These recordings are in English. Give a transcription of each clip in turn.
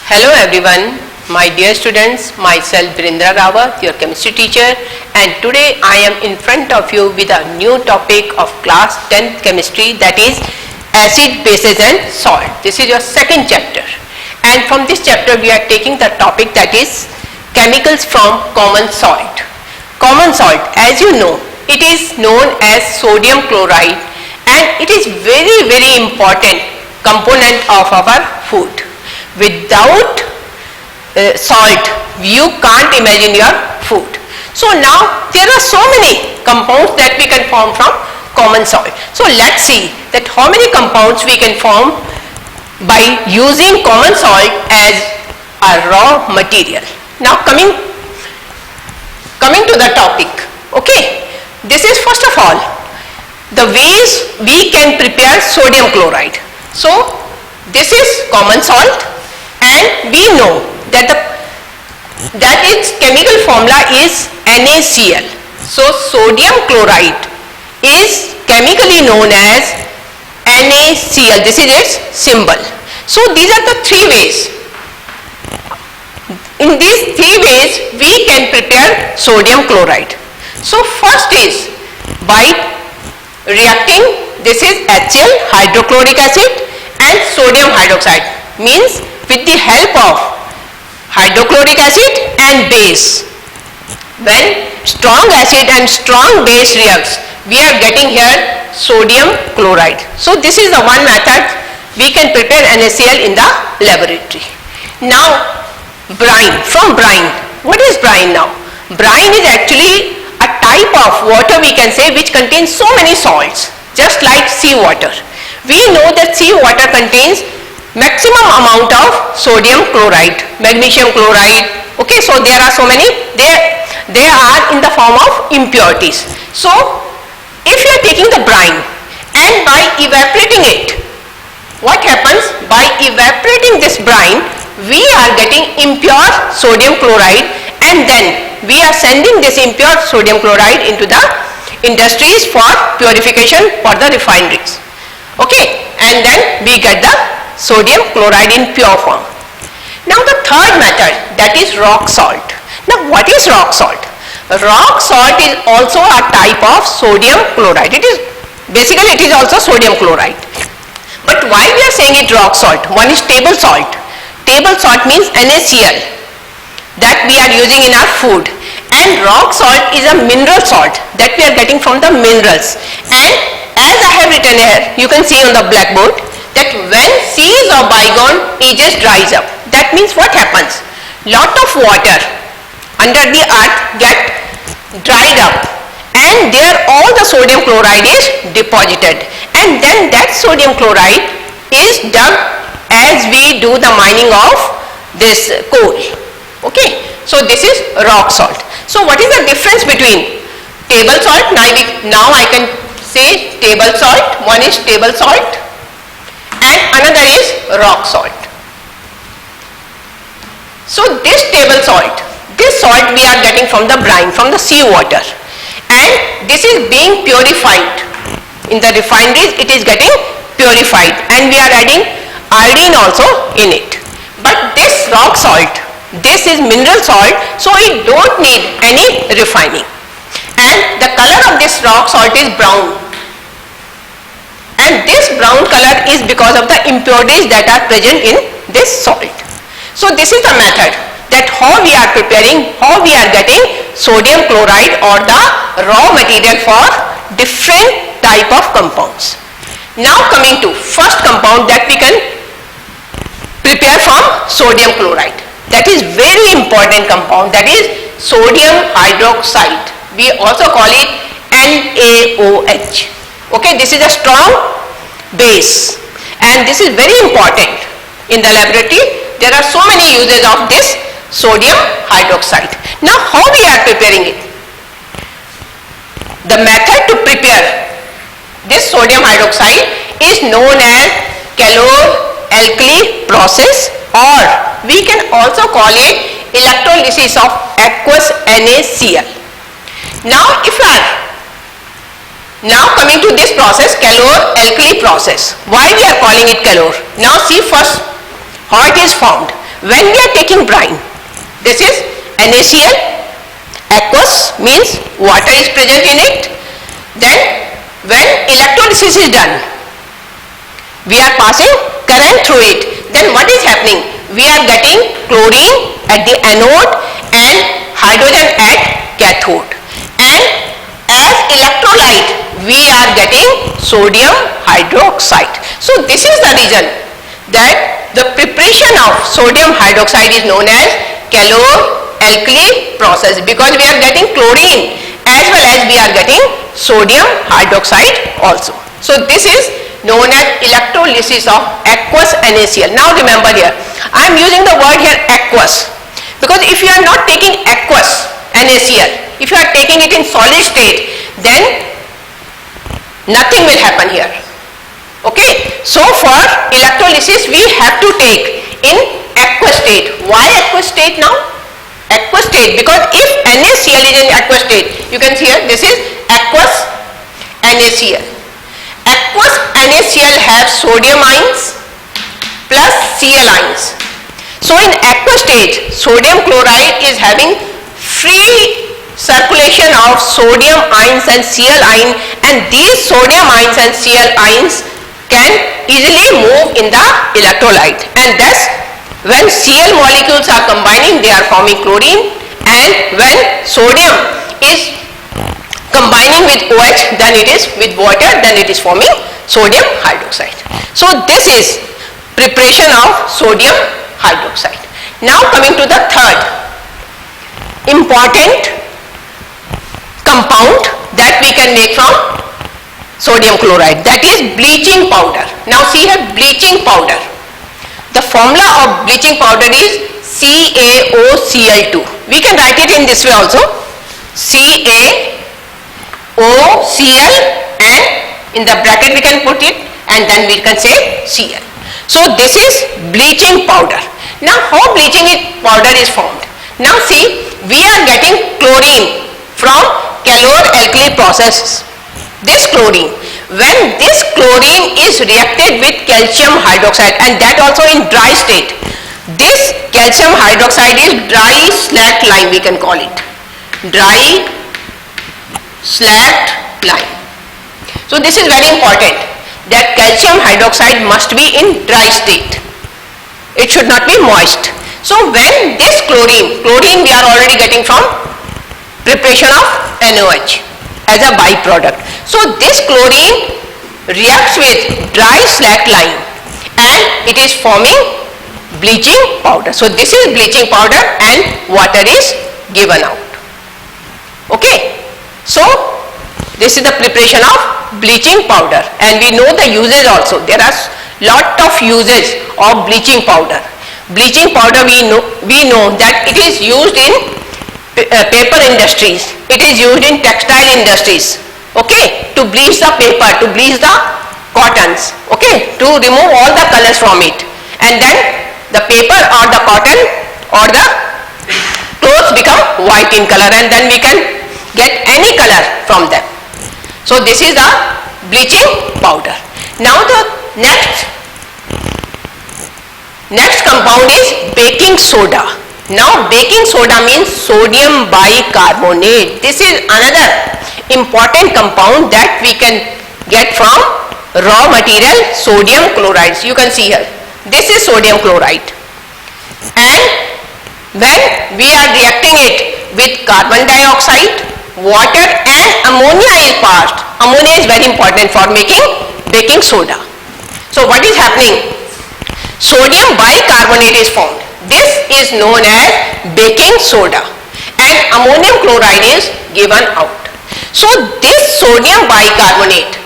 Hello everyone, my dear students, myself Virendra Rawat, your chemistry teacher, and today I am in front of you with a new topic of class 10th chemistry, that is acid, bases and salt. This is your second chapter, and from this chapter we are taking the topic that is chemicals from common salt. Common salt, as you know, it is known as sodium chloride and it is very important component of our food. Without salt, you can't imagine your food. So now there are so many compounds that we can form from common salt. So let's see that how many compounds we can form by using common salt as a raw material. Now coming to the topic, okay, this is first of all the ways we can prepare sodium chloride. So this is common salt, and we know that its chemical formula is NaCl. So sodium chloride is chemically known as NaCl. This is its symbol. So these are the three ways. In these three ways we can prepare sodium chloride. So first is by reacting, this is HCl, hydrochloric acid, and sodium hydroxide, means with the help of hydrochloric acid and base. When strong acid and strong base reacts, we are getting here sodium chloride. So this is the one method we can prepare NaCl in the laboratory. Now brine, from brine, what is brine now? Brine is actually a type of water, we can say, which contains so many salts, just like seawater. We know that seawater contains maximum amount of sodium chloride, magnesium chloride, okay, so there are so many, they are in the form of impurities. So if you are taking the brine and by evaporating it, what happens? By evaporating this brine, we are getting impure sodium chloride, and then we are sending this impure sodium chloride into the industries for purification for the refineries, okay, and then we get the sodium chloride in pure form. Now the third method, that is rock salt. Now what is rock salt? Rock salt is also a type of sodium chloride. It is also sodium chloride. But why we are saying it rock salt? One is table salt. Table salt means NaCl that we are using in our food, and rock salt is a mineral salt that we are getting from the minerals. And as I have written here, you can see on the blackboard that when seas of bygone ages dries up, that means what happens? Lot of water under the earth get dried up, and there all the sodium chloride is deposited, and then that sodium chloride is dug as we do the mining of this coal, okay. So this is rock salt. So what is the difference between table salt? Now I can say table salt. One is table salt and another is rock salt. So this table salt, this salt we are getting from the brine, from the sea water, and this is being purified in the refineries. It is getting purified, and we are adding iodine also in it. But this rock salt, this is mineral salt, so it don't need any refining, and the color of this rock salt is brown, and this brown color is because of the impurities that are present in this salt. So this is the method that how we are preparing, how we are getting sodium chloride or the raw material for different type of compounds. Now coming to first compound that we can prepare from sodium chloride, that is very important compound, that is sodium hydroxide. We also call it NaOH, okay. This is a strong base, and this is very important in the laboratory. There are so many uses of this sodium hydroxide. Now how we are preparing it? The method to prepare this sodium hydroxide is known as Caloor-Alkali process, or we can also call it electrolysis of aqueous NaCl. Now coming to this process, Caloor-Alkali process. Why we are calling it Caloor? Now see first how it is formed. When we are taking brine, this is NaCl, aqueous means water is present in it. Then when electrolysis is done, we are passing current through it. Then what is happening? We are getting chlorine at the anode and hydrogen at cathode. And as electrolyte, we are getting sodium hydroxide. So this is the reason that the preparation of sodium hydroxide is known as calor-alkali process, because we are getting chlorine as well as we are getting sodium hydroxide also. So this is known as electrolysis of aqueous NaCl. Now remember here, I am using the word here aqueous, because if you are not taking aqueous NaCl, if you are taking it in solid state, then nothing will happen here. Okay, so for electrolysis we have to take in aqueous state. Why aqueous state now? Aqueous state, because if NaCl is in aqueous state, you can see here, this is aqueous NaCl. Aqueous NaCl has sodium ions plus Cl ions. So in aqueous state, sodium chloride is having free circulation of sodium ions and Cl ion, and these sodium ions and Cl ions can easily move in the electrolyte, and thus when Cl molecules are combining, they are forming chlorine, and when sodium is combining with OH, then it is with water, then it is forming sodium hydroxide. So this is preparation of sodium hydroxide. Now coming to the third important compound that we can make from sodium chloride, that is bleaching powder. Now see here, bleaching powder. The formula of bleaching powder is CaOCl2. We can write it in this way also, CaOCl, and in the bracket we can put it, and then we can say Cl. So this is bleaching powder. Now how bleaching powder is formed? Now see, we are getting chlorine from calor-alkali processes. This chlorine, when this chlorine is reacted with calcium hydroxide, and that also in dry state, this calcium hydroxide is dry slacked lime, we can call it dry slacked lime. So this is very important, that calcium hydroxide must be in dry state, it should not be moist. So when this chlorine we are already getting from preparation of NaOH as a byproduct. So this chlorine reacts with dry slacked lime and it is forming bleaching powder. So this is bleaching powder and water is given out. Okay, so this is the preparation of bleaching powder, and we know the uses also. There are lot of uses of bleaching powder. Bleaching powder, we know that it is used in paper industries, it is used in textile industries, okay, to bleach the paper, to bleach the cottons, okay, to remove all the colors from it, and then the paper or the cotton or the clothes become white in color, and then we can get any color from them. So this is the bleaching powder. Now the next compound is baking soda. Now baking soda means sodium bicarbonate. This is another important compound that we can get from raw material sodium chloride. You can see here, this is sodium chloride, and when we are reacting it with carbon dioxide, water and ammonia is passed. Ammonia is very important for making baking soda. So what is happening? Sodium bicarbonate is formed. This is known as baking soda, and ammonium chloride is given out. So this sodium bicarbonate,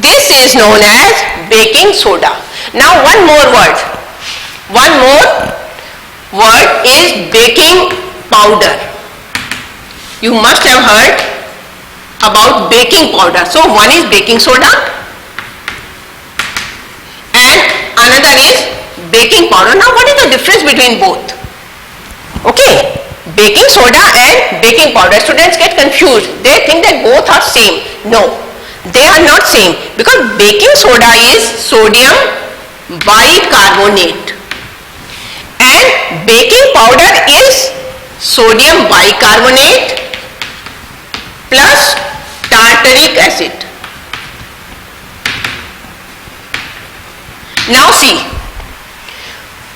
this is known as baking soda. Now one more word is baking powder. You must have heard about baking powder. So one is baking soda and another is baking powder. Now what is the difference between both? Okay, baking soda and baking powder. Students get confused. They think that both are same. No, they are not same, because baking soda is sodium bicarbonate baking powder is sodium bicarbonate plus tartaric acid. Now see,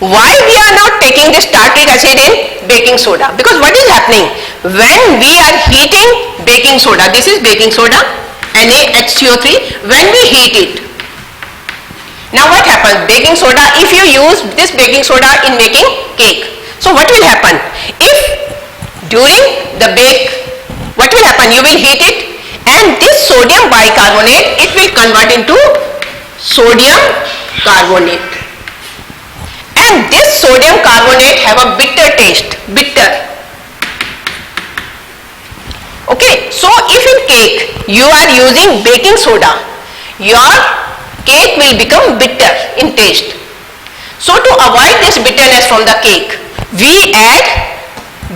why we are not taking this tartaric acid in baking soda? Because what is happening when we are heating baking soda, this is baking soda, NaHCO3, when we heat it, now what happens? Baking soda, if you use this baking soda in making cake, so what will happen? If during the bake, what will happen? You will heat it and this sodium bicarbonate, it will convert into sodium carbonate. And this sodium carbonate have a bitter taste, bitter. Okay, so if in cake you are using baking soda, your cake will become bitter in taste. So to avoid this bitterness from the cake, we add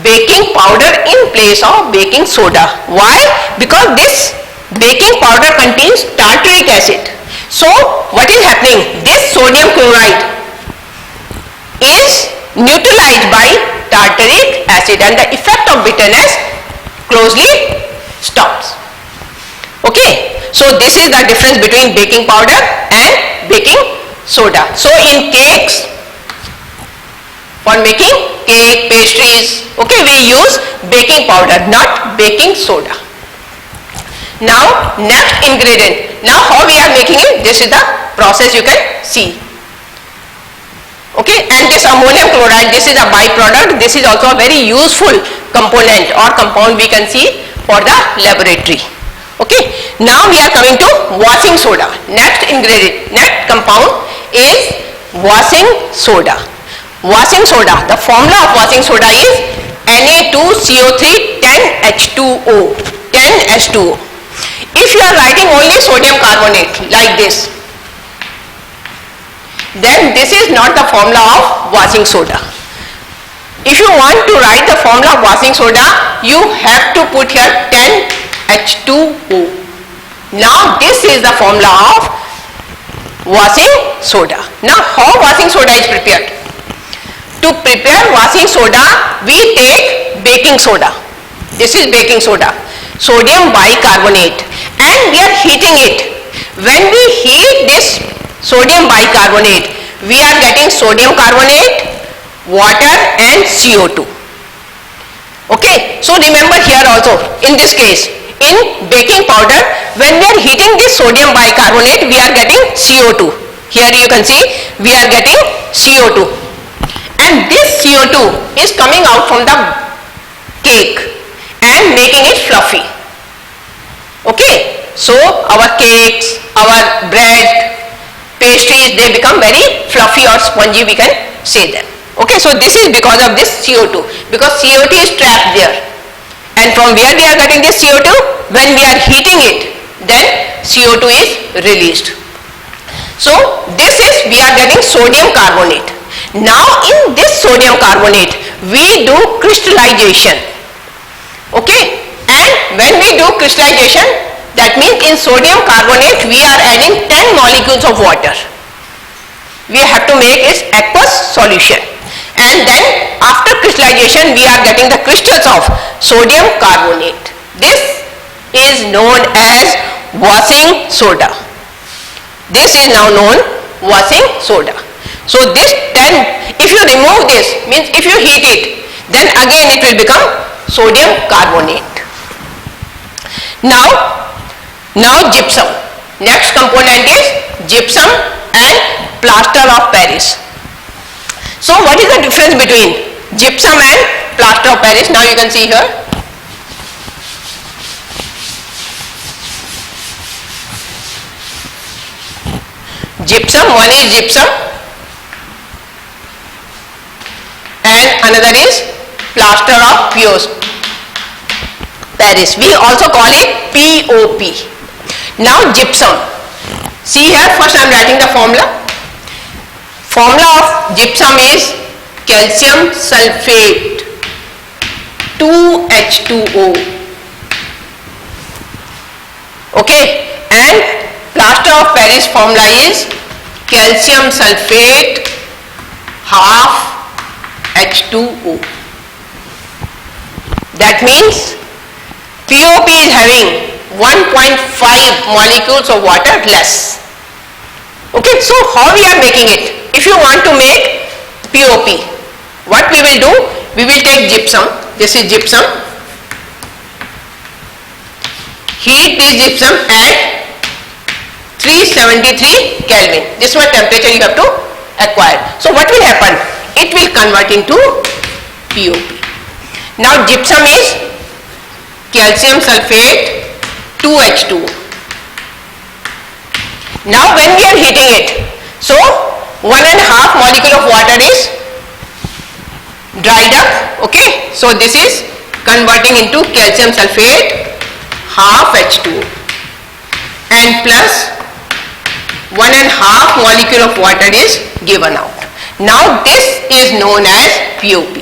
baking powder in place of baking soda. Why? Because this baking powder contains tartaric acid. So what is happening? This sodium chloride is neutralized by tartaric acid and the effect of bitterness closely stops. Okay, so this is the difference between baking powder and baking soda. So in cakes, for making cake, pastries, okay, we use baking powder, not baking soda. Now next ingredient. Now how we are making it? This is the process you can see. Okay, and this ammonium chloride, this is a byproduct. This is also a very useful component or compound we can see for the laboratory. Okay, now we are coming to washing soda. Next ingredient, next compound is washing soda. Washing soda, the formula of washing soda is Na2CO3 10H2O, 10H2O. If you are writing only sodium carbonate like this, then this is not the formula of washing soda. If you want to write the formula of washing soda, you have to put here 10H2O. Now this is the formula of washing soda. Now how washing soda is prepared? To prepare washing soda, we take baking soda. This is baking soda, sodium bicarbonate, and we are heating it. When we heat this sodium bicarbonate, we are getting sodium carbonate, water and CO2. Okay, so remember here also, in this case, in baking powder, when we are heating this sodium bicarbonate, we are getting CO2. Here you can see, we are getting CO2. And this CO2 is coming out from the cake and making it fluffy. Okay, so our cakes, our bread, pastries, they become very fluffy or spongy, we can say them. Okay, so this is because of this CO2, because CO2 is trapped there. And from where we are getting this CO2? When we are heating it, then CO2 is released. So this is, we are getting sodium carbonate. Now in this sodium carbonate, we do crystallization. Okay, and when we do crystallization, that means in sodium carbonate we are adding 10 molecules of water. We have to make its aqueous solution, and then after crystallization we are getting the crystals of sodium carbonate. This is known as washing soda. This is now known washing soda. So this 10, if you remove this, means if you heat it, then again it will become sodium carbonate. Now gypsum. Next component is gypsum and plaster of Paris. So what is the difference between gypsum and plaster of Paris? Now you can see here. Gypsum, one is gypsum and another is plaster of Paris. We also call it POP. Now gypsum. See here, first I am writing the formula. Formula of gypsum is calcium sulfate 2H2O. Okay, and plaster of Paris formula is calcium sulfate half H2O. That means POP is having 1.5 molecules of water less. Okay, so how we are making it? If you want to make POP, what we will do? We will take gypsum. This is gypsum. Heat this gypsum at 373 Kelvin. This is what temperature you have to acquire. So what will happen? It will convert into POP. Now gypsum is calcium sulfate 2H2O. Now when we are heating it, so 1.5 molecule of water is dried up. Okay, so this is converting into calcium sulfate half H2O and plus 1.5 molecule of water is given out. Now this is known as POP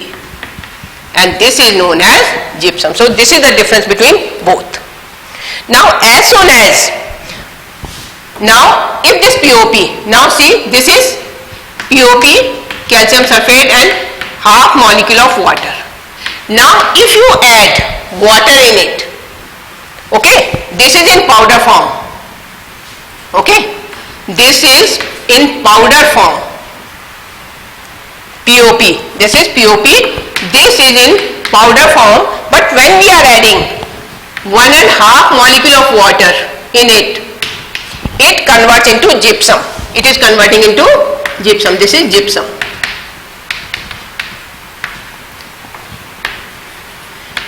and this is known as gypsum. So this is the difference between both. Now as soon as, now if this POP, now see this is POP, calcium sulfate and half molecule of water. Now if you add water in it, okay, this is in powder form, okay, this is in powder form, POP, this is POP, this is in powder form, but when we are adding 1.5 molecule of water in it, it converts into gypsum. It is converting into gypsum. This is gypsum.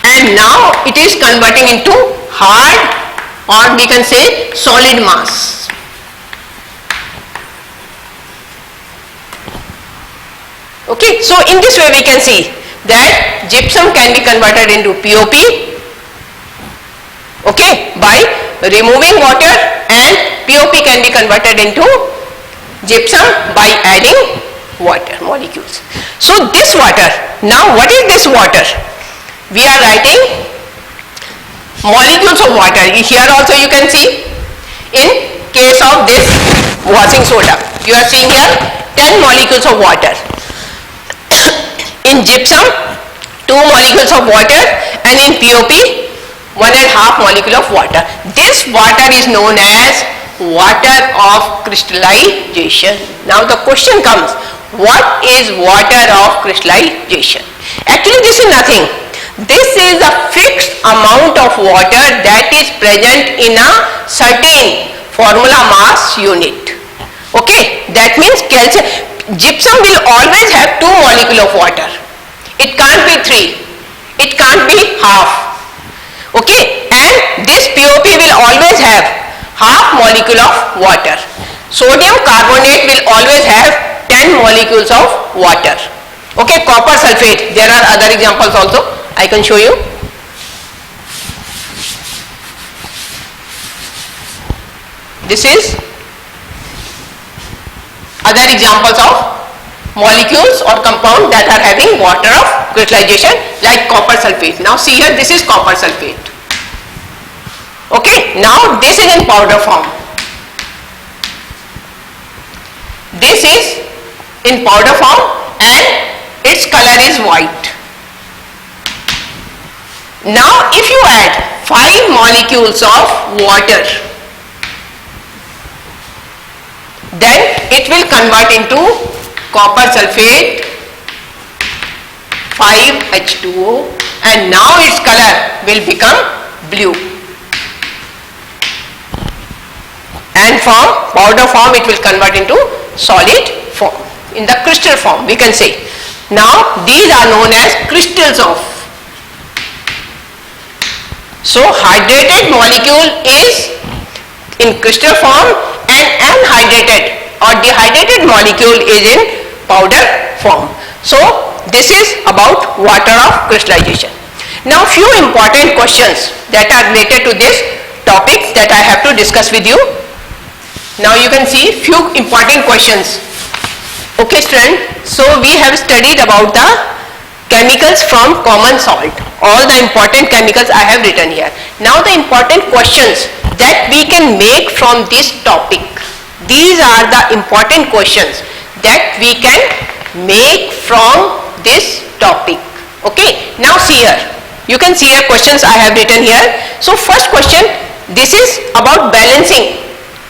And now it is converting into hard, or we can say solid mass. Okay, so in this way we can see that gypsum can be converted into POP, okay, by removing water, and POP can be converted into gypsum by adding water molecules. So this water, now what is this water? We are writing molecules of water. Here also you can see, in case of this washing soda, you are seeing here 10 molecules of water. In gypsum 2 molecules of water, and in POP 1.5 molecule of water. This water is known as water of crystallization. Now the question comes, what is water of crystallization? Actually this is nothing. This is a fixed amount of water that is present in a certain formula mass unit. Okay, that means gypsum will always have 2 molecule of water. It can't be 3. It can't be half. Okay, and this POP will always have half molecule of water. Sodium carbonate will always have 10 molecules of water. Okay, copper sulfate, there are other examples also, I can show you. This is other examples of molecules or compound that are having water of crystallization, like copper sulfate. Now see here, this is copper sulfate. Okay, now this is in powder form. This is in powder form and its color is white. Now if you add 5 molecules of water, then it will convert into copper sulfate 5H2O, and now its color will become blue, and from powder form it will convert into solid form, in the crystal form we can say. Now these are known as crystals of. So hydrated molecule is in crystal form and anhydrated or dehydrated molecule is in powder form. So this is about water of crystallization. Now few important questions that are related to this topic that I have to discuss with you. Now you can see few important questions. Okay student, so we have studied about the chemicals from common salt. All the important chemicals I have written here. Now the important questions that we can make from this topic. These are the important questions that we can make from this topic. Okay, now see here. You can see here questions I have written here. So first question, this is about balancing.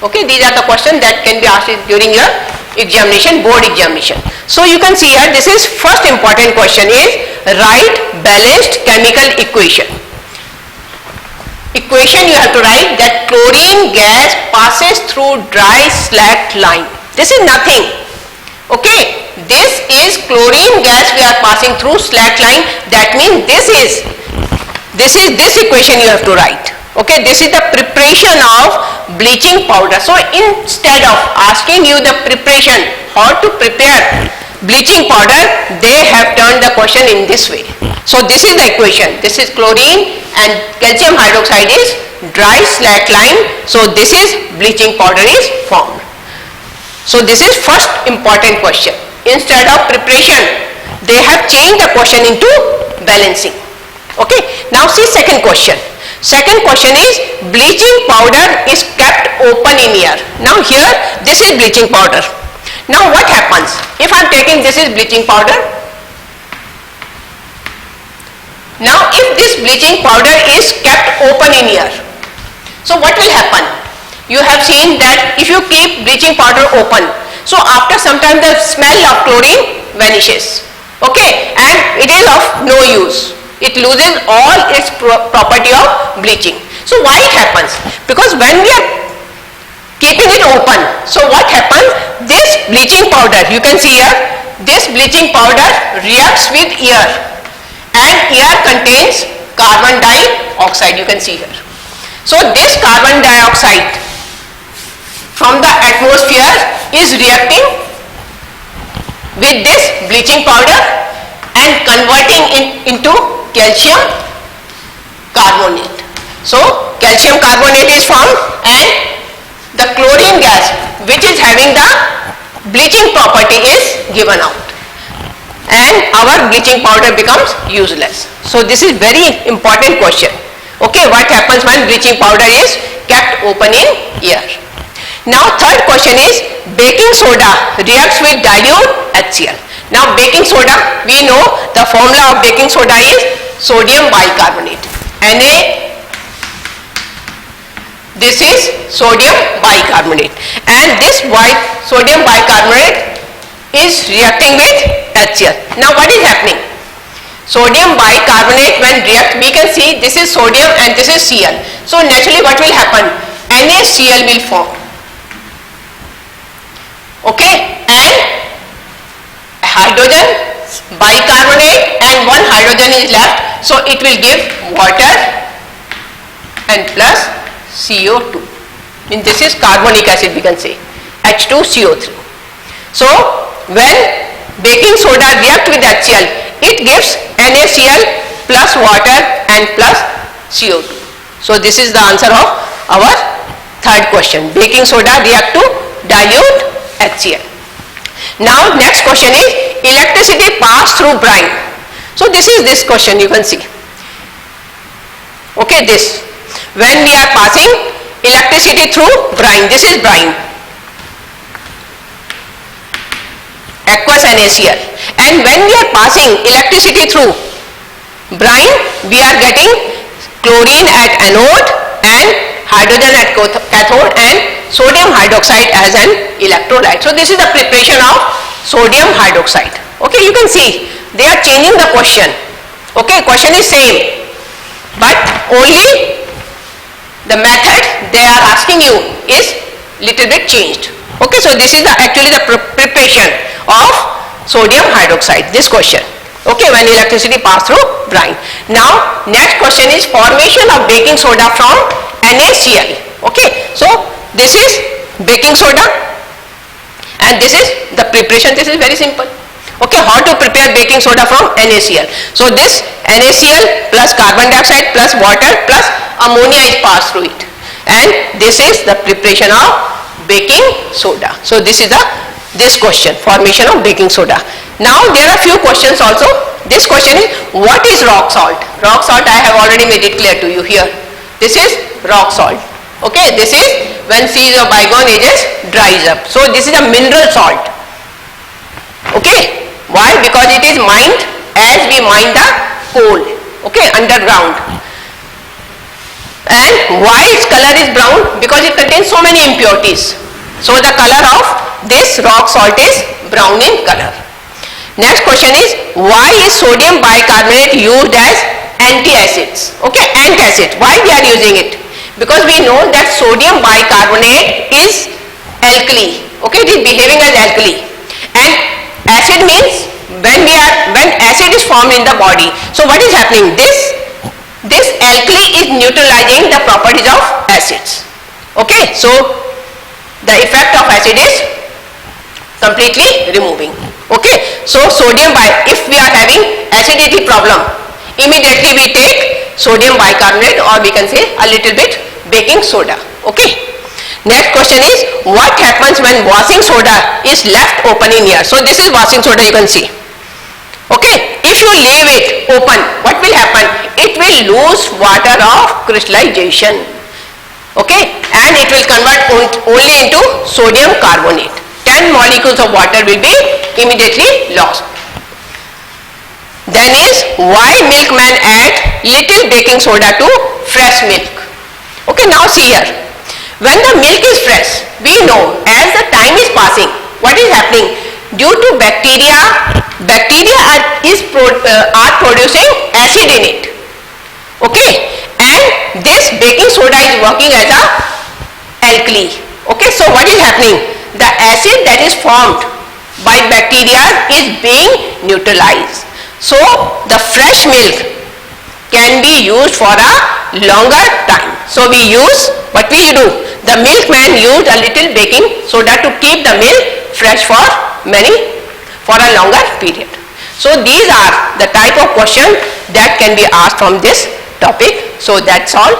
Okay, these are the questions that can be asked during your examination, board examination. So you can see here, this is first important question is write balanced chemical equation. Equation you have to write that chlorine gas passes through dry slacked line. This is nothing. Okay, this is chlorine gas we are passing through slacked line. That means this equation you have to write. Okay, this is the preparation of bleaching powder. So instead of asking you the preparation, how to prepare bleaching powder, they have turned the question in this way. So this is the equation. This is chlorine and calcium hydroxide is dry slacked line. So this is bleaching powder is formed. So this is first important question. Instead of preparation, they have changed the question into balancing. Okay, now see second question. Second question is bleaching powder is kept open in air. Now here this is bleaching powder. Now what happens if I am taking this is bleaching powder? Now if this bleaching powder is kept open in air, so what will happen? You have seen that if you keep bleaching powder open, so after some time the smell of chlorine vanishes. Okay, and it is of no use. It loses all its property of bleaching. So why it happens? Because when we are keeping it open, so what happens? This bleaching powder, you can see here, this bleaching powder reacts with air, and air contains carbon dioxide, you can see here. So this carbon dioxide from the atmosphere is reacting with this bleaching powder and converting it into calcium carbonate. So calcium carbonate is formed and the chlorine gas which is having the bleaching property is given out and our bleaching powder becomes useless. So this is very important question. Okay, what happens when bleaching powder is kept open in air? Now third question is baking soda reacts with dilute HCl. Now baking soda, we know the formula of baking soda is sodium bicarbonate. Na, this is sodium bicarbonate, and this sodium bicarbonate is reacting with HCl. Now what is happening? Sodium bicarbonate when react, we can see this is sodium and this is Cl. So naturally what will happen? NaCl will form. Okay, and hydrogen bicarbonate and one hydrogen is left, so it will give water and plus CO2. And this is carbonic acid, we can say H2CO3. So when baking soda react with HCl, it gives NaCl plus water and plus CO2. So this is the answer of our third question. Baking soda react to dilute HCl. Now next question is electricity passed through brine. So this is this question, you can see. Okay, this when we are passing electricity through brine, this is brine, aqueous NaCl, and when we are passing electricity through brine, we are getting chlorine at anode and hydrogen at cathode and sodium hydroxide as an electrolyte. So this is the preparation of sodium hydroxide. Okay, you can see they are changing the question. Okay, question is same, but only the method they are asking you is little bit changed. Okay, so this is actually the preparation of sodium hydroxide, this question. Okay, when electricity pass through brine. Now next question is formation of baking soda from NaCl. Okay, so this is baking soda and this is the preparation. This is very simple. Okay, how to prepare baking soda from NaCl? So this NaCl plus carbon dioxide plus water plus ammonia is passed through it, and this is the preparation of baking soda. So this is this question, formation of baking soda. Now there are few questions also. This question is what is rock salt? Rock salt I have already made it clear to you here. This is rock salt. Okay, this is when seas of bygone ages dries up. So this is a mineral salt. Okay, Why? Because it is mined as we mine the coal, okay, underground. And why its color is brown? Because it contains so many impurities. So the color of this rock salt is brown in color. Next question is, why is sodium bicarbonate used as antacids? Okay, antacid. Why we are using it? Because we know that sodium bicarbonate is alkali. Okay, it is behaving as alkali. And acid means when acid is formed in the body. So what is happening? This alkali is neutralizing the properties of acids. Okay, so the effect of acid is completely removing. Okay, so if we are having acidity problem, immediately we take sodium bicarbonate, or we can say a little bit baking soda. Okay. Next question is, what happens when washing soda is left open in here? So this is washing soda, you can see. Okay, if you leave it open, what will happen? It will lose water of crystallization. Okay, and it will convert only into sodium carbonate. 10 molecules of water will be immediately lost. Then is, why milkman add little baking soda to fresh milk? Okay, now see here. When the milk is fresh, we know as the time is passing, what is happening? Due to bacteria are producing acid in it. Okay, and this baking soda is working as a alkali. Okay, so what is happening? The acid that is formed by bacteria is being neutralized. So the fresh milk can be used for a longer time. So we use, what we do? The milkman used a little baking soda to keep the milk fresh for a longer period. So these are the type of questions that can be asked from this topic. So that's all.